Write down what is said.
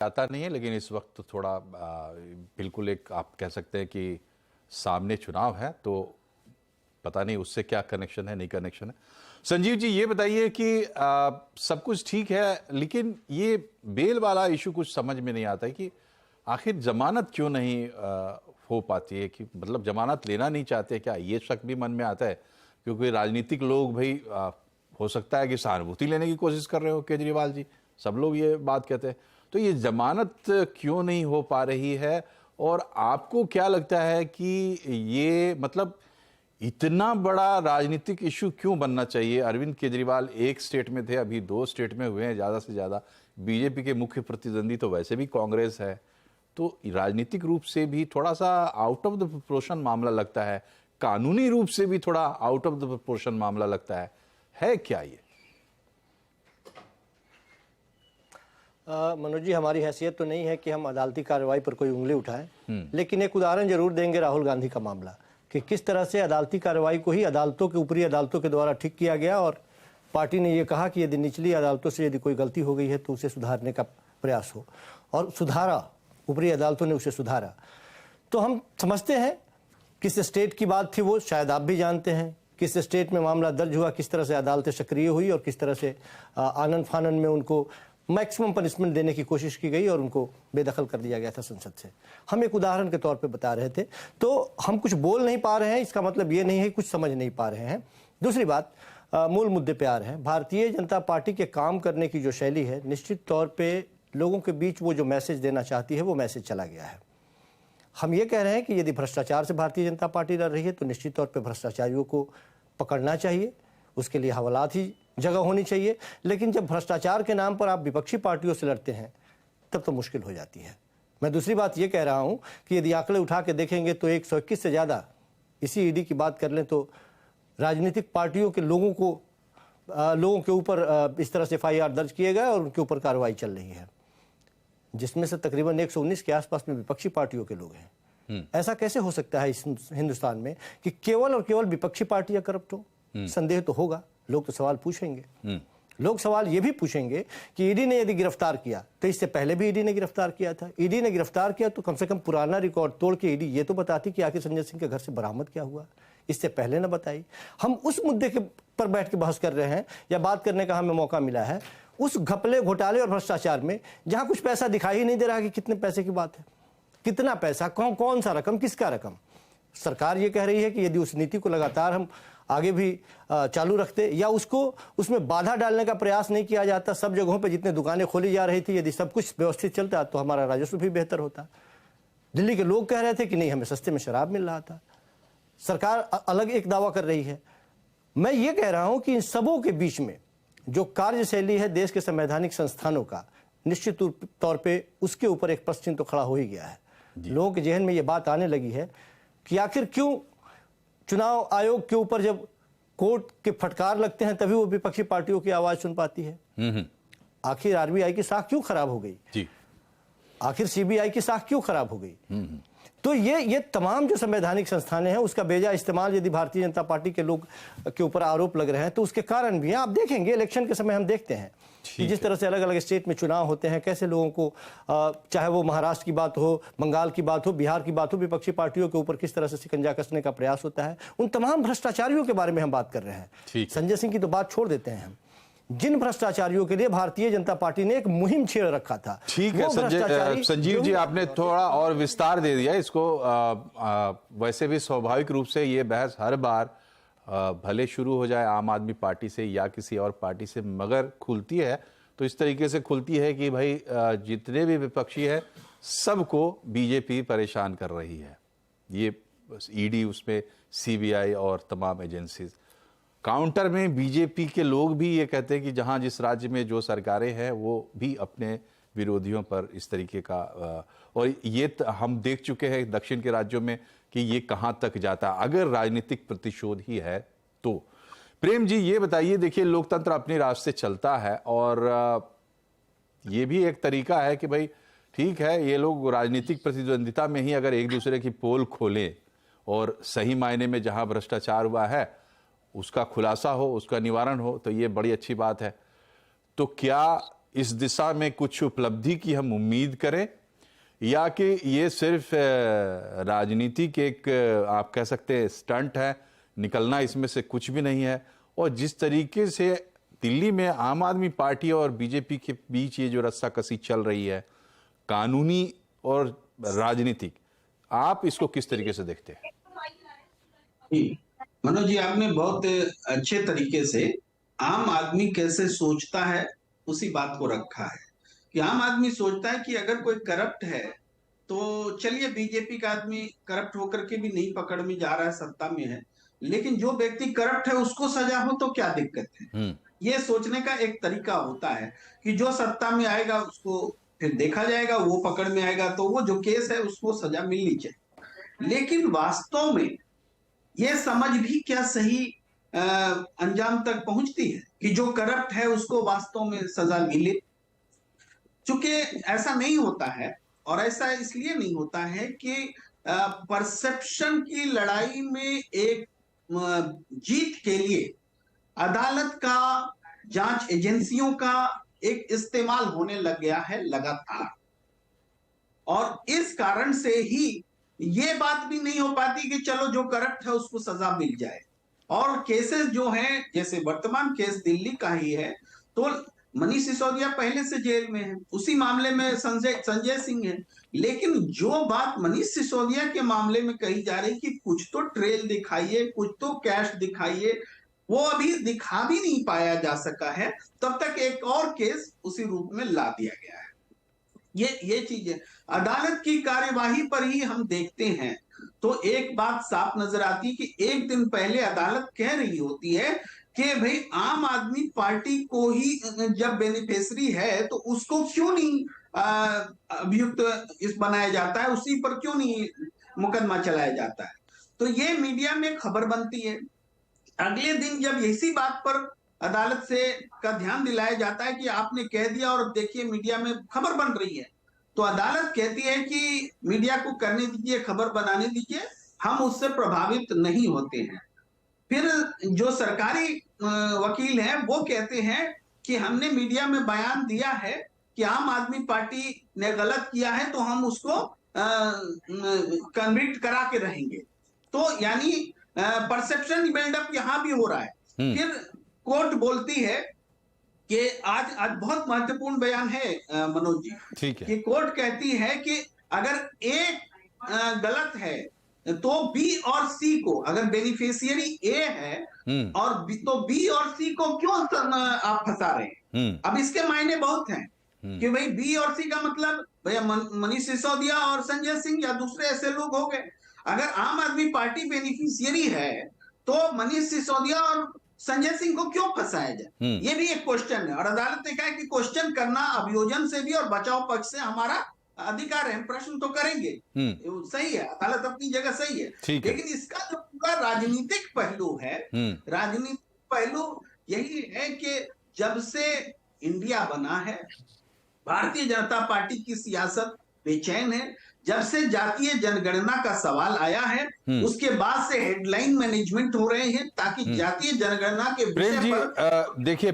आता नहीं है, लेकिन इस वक्त थोड़ा बिल्कुल एक आप कह सकते हैं कि सामने चुनाव है, तो पता नहीं उससे क्या कनेक्शन है, नहीं कनेक्शन है। संजीव जी ये बताइए कि सब कुछ ठीक है, लेकिन ये बेल वाला इशू कुछ समझ में नहीं आता है कि आखिर जमानत क्यों नहीं हो पाती है, कि मतलब जमानत लेना नहीं चाहते क्या? ये शक भी मन में आता है, क्योंकि राजनीतिक लोग भाई हो सकता है कि सहानुभूति लेने की कोशिश कर रहे हो केजरीवाल जी, सब लोग ये बात कहते हैं। तो ये जमानत क्यों नहीं हो पा रही है, और आपको क्या लगता है कि ये मतलब इतना बड़ा राजनीतिक इशू क्यों बनना चाहिए? अरविंद केजरीवाल एक स्टेट में थे, अभी 2 स्टेट में हुए हैं ज़्यादा से ज़्यादा। बीजेपी के मुख्य प्रतिद्वंदी तो वैसे भी कांग्रेस है, तो राजनीतिक रूप से भी थोड़ा सा आउट ऑफ द प्रोपोर्शन मामला लगता है, कानूनी रूप से भी थोड़ा आउट ऑफ द प्रोपोर्शन मामला लगता है क्या ये? मनोज जी, हमारी हैसियत तो नहीं है कि हम अदालती कार्रवाई पर कोई उंगली उठाएं, लेकिन एक उदाहरण जरूर देंगे राहुल गांधी का मामला, कि किस तरह से अदालती कार्रवाई को ही अदालतों के ऊपरी अदालतों के द्वारा ठीक किया गया, और पार्टी ने यह कहा कि यदि निचली अदालतों से यदि कोई गलती हो गई है तो उसे सुधारने का प्रयास हो, और सुधारा, ऊपरी अदालतों ने उसे सुधारा। तो हम समझते हैं किस स्टेट की बात थी वो, शायद आप भी जानते हैं किस स्टेट में मामला दर्ज हुआ, किस तरह से अदालतें सक्रिय हुई और किस तरह से आनन फानन में उनको मैक्सिमम पनिशमेंट देने की कोशिश की गई और उनको बेदखल कर दिया गया था संसद से। हम एक उदाहरण के तौर पे बता रहे थे। तो हम कुछ बोल नहीं पा रहे हैं, इसका मतलब ये नहीं है कुछ समझ नहीं पा रहे हैं। दूसरी बात, मूल मुद्दे पे आ रहे हैं। भारतीय जनता पार्टी के काम करने की जो शैली है, निश्चित तौर पे लोगों के बीच वो जो मैसेज देना चाहती है वो मैसेज चला गया है। हम ये कह रहे हैं कि यदि भ्रष्टाचार से भारतीय जनता पार्टी लड़ रही है तो निश्चित तौर पे भ्रष्टाचारियों को पकड़ना चाहिए, उसके लिए हवालात ही जगह होनी चाहिए। लेकिन जब भ्रष्टाचार के नाम पर आप विपक्षी पार्टियों से लड़ते हैं तब तो मुश्किल हो जाती है। मैं दूसरी बात ये कह रहा हूं कि यदि आंकड़े उठा के देखेंगे तो 121 से ज़्यादा, इसी ईडी की बात कर लें तो राजनीतिक पार्टियों के लोगों के ऊपर इस तरह से FIR दर्ज किए गए और उनके ऊपर कार्रवाई चल रही है, जिसमें से तकरीबन 119 के आसपास में विपक्षी पार्टियों के लोग हैं। ऐसा कैसे हो सकता है इस हिंदुस्तान में कि केवल और केवल विपक्षी पार्टियां करप्ट हो? संदेह तो होगा, लोग तो सवाल पूछेंगे। लोग सवाल ये भी पूछेंगे कि ईडी ने यदि गिरफ्तार किया तो इससे पहले भी ईडी ने गिरफ्तार किया था। ईडी ने गिरफ्तार किया तो कम से कम पुराना रिकॉर्ड तोड़ के ईडी ये तो बताती कि आखिर संजय सिंह के घर से बरामद क्या हुआ, इससे पहले न बताई। हम उस मुद्दे के पर बैठ के बहस कर रहे हैं, या बात करने का हमें मौका मिला है उस घपले, घोटाले और भ्रष्टाचार में, जहां कुछ पैसा दिखाई ही नहीं दे रहा कि कितने पैसे की बात है, कितना पैसा, कौन सा रकम, किसका रकम। सरकार ये कह रही है कि यदि उस नीति को लगातार हम आगे भी चालू रखते, या उसमें बाधा डालने का प्रयास नहीं किया जाता, सब जगहों पे जितने दुकानें खोली जा रही थी, यदि सब कुछ व्यवस्थित चलता तो हमारा राजस्व भी बेहतर होता। दिल्ली के लोग कह रहे थे कि नहीं, हमें सस्ते में शराब मिल रहा था। सरकार अलग एक दावा कर रही है। मैं ये कह रहा हूं कि इन सबों के बीच में जो कार्यशैली है देश के संवैधानिक संस्थानों का, निश्चित तौर पे उसके ऊपर एक प्रश्न तो खड़ा हो ही गया है। लोगों के जहन में ये बात आने लगी है कि आखिर क्यों चुनाव आयोग के ऊपर जब कोर्ट के फटकार लगते हैं तभी वो विपक्षी पार्टियों की आवाज सुन पाती है। आखिर RBI की साख क्यों खराब हो गई, आखिर CBI की साख क्यों खराब हो गई। तो ये तमाम जो संवैधानिक संस्थानें हैं उसका बेजा इस्तेमाल यदि भारतीय जनता पार्टी के लोग के ऊपर आरोप लग रहे हैं तो उसके कारण भी हैं। आप देखेंगे इलेक्शन के समय हम देखते हैं कि जिस तरह से अलग अलग स्टेट में चुनाव होते हैं, कैसे लोगों को चाहे वो महाराष्ट्र की बात हो, बंगाल की बात हो, बिहार की बात हो, विपक्षी पार्टियों के ऊपर किस तरह से शिकंजा कसने का प्रयास होता है। उन तमाम भ्रष्टाचारियों के बारे में हम बात कर रहे हैं। संजय सिंह की तो बात छोड़ देते हैं हम, जिन भ्रष्टाचारियों के लिए भारतीय जनता पार्टी ने एक मुहिम छेड़ रखा था। ठीक है संजीव जी, आपने थोड़ा और विस्तार दे दिया इसको। वैसे भी स्वाभाविक रूप से ये बहस हर बार भले शुरू हो जाए आम आदमी पार्टी से या किसी और पार्टी से, मगर खुलती है तो इस तरीके से खुलती है कि भाई जितने भी विपक्षी है सबको बीजेपी परेशान कर रही है। ये ईडी, उसमें CBI और तमाम एजेंसीज। काउंटर में बीजेपी के लोग भी ये कहते हैं कि जहां जिस राज्य में जो सरकारें हैं वो भी अपने विरोधियों पर इस तरीके का, और ये हम देख चुके हैं दक्षिण के राज्यों में कि ये कहां तक जाता अगर राजनीतिक प्रतिशोध ही है तो। प्रेम जी ये बताइए, देखिए लोकतंत्र अपने रास्ते चलता है और ये भी एक तरीका है कि भाई ठीक है, ये लोग राजनीतिक प्रतिद्वंदिता में ही अगर एक दूसरे की पोल खोलें और सही मायने में जहां भ्रष्टाचार हुआ है उसका खुलासा हो, उसका निवारण हो, तो ये बड़ी अच्छी बात है। तो क्या इस दिशा में कुछ उपलब्धि की हम उम्मीद करें, या कि ये सिर्फ राजनीति के एक आप कह सकते हैं स्टंट है, निकलना इसमें से कुछ भी नहीं है? और जिस तरीके से दिल्ली में आम आदमी पार्टी और बीजेपी के बीच ये जो रस्साकसी चल रही है, कानूनी और राजनीतिक, आप इसको किस तरीके से देखते हैं? जी, मनोज जी, आपने बहुत अच्छे तरीके से आम आदमी कैसे सोचता है उसी बात को रखा है कि आम आदमी सोचता है कि अगर कोई करप्ट है तो चलिए, बीजेपी का आदमी करप्ट होकर के भी नहीं पकड़ में जा रहा है, सत्ता में है, लेकिन जो व्यक्ति करप्ट है उसको सजा हो तो क्या दिक्कत है। ये सोचने का एक तरीका होता है कि जो सत्ता में आएगा उसको फिर देखा जाएगा, वो पकड़ में आएगा तो वो जो केस है उसको सजा मिलनी चाहिए। लेकिन वास्तव में ये समझ भी क्या सही अंजाम तक पहुंचती है कि जो करप्ट है उसको वास्तव में सजा मिले? चूंकि ऐसा नहीं होता है, और ऐसा इसलिए नहीं होता है कि परसेप्शन की लड़ाई में एक जीत के लिए अदालत का, जांच एजेंसियों का एक इस्तेमाल होने लग गया है लगातार, और इस कारण से ही ये बात भी नहीं हो पाती कि चलो जो करप्ट है उसको सजा मिल जाए। और केसेस जो हैं, जैसे वर्तमान केस दिल्ली का ही है, तो मनीष सिसोदिया पहले से जेल में है, उसी मामले में संजय सिंह है, लेकिन जो बात मनीष सिसोदिया के मामले में कही जा रही कि कुछ तो ट्रेल दिखाइए, कुछ तो कैश दिखाइए, वो अभी दिखा भी नहीं पाया जा सका है, तब तक एक और केस उसी रूप में ला दिया गया है। ये चीजें अदालत की कार्यवाही पर ही हम देखते हैं तो एक बात साफ नजर आती है कि एक दिन पहले अदालत कह रही होती है कि भाई आम आदमी पार्टी को ही जब बेनिफिशियरी है तो उसको क्यों नहीं अभियुक्त इस बनाया जाता है, उसी पर क्यों नहीं मुकदमा चलाया जाता है। तो ये मीडिया में खबर बनती है। अगले दिन जब इसी बात पर अदालत से का ध्यान दिलाया जाता है कि आपने कह दिया और देखिए मीडिया में खबर बन रही है, तो अदालत कहती है कि मीडिया को करने दीजिए, खबर बनाने दीजिए, हम उससे प्रभावित नहीं होते हैं। फिर जो सरकारी वकील हैं वो कहते हैं कि हमने मीडिया में बयान दिया है कि आम आदमी पार्टी ने गलत किया है तो हम उसको कन्विक्ट करा के रहेंगे। तो यानी परसेप्शन बिल्डअप यहां भी हो रहा है। फिर कोर्ट बोलती है कि आज बहुत महत्वपूर्ण बयान है मनोज जी, ठीक है, कि कोर्ट कहती है कि अगर एक गलत है तो बी और सी को, अगर बेनिफिशियरी ए है और तो बी और सी को क्यों आप फंसा रहे हैं। अब इसके मायने बहुत हैं कि भाई बी और सी का मतलब भैया मनीष सिसोदिया और संजय सिंह या दूसरे ऐसे लोग हो गए। अगर आम आदमी पार्टी बेनिफिशियरी है तो मनीष सिसोदिया और संजय सिंह को क्यों फंसाया जाए, ये भी एक क्वेश्चन है। और अदालत ने कहा कि क्वेश्चन करना अभियोजन से भी और बचाव पक्ष से हमारा अधिकार है, प्रश्न तो करेंगे। सही है, अदालत अपनी जगह सही है, लेकिन इसका जो पूरा राजनीतिक पहलू है, राजनीतिक पहलू यही है कि जब से इंडिया बना है भारतीय जनता पार्टी की सियासत बेचैन है। जब से जातीय जनगणना का सवाल आया है उसके बाद से हेडलाइन मैनेजमेंट हो रहे हैं ताकि जातीय जनगणना के विषय पर देखिए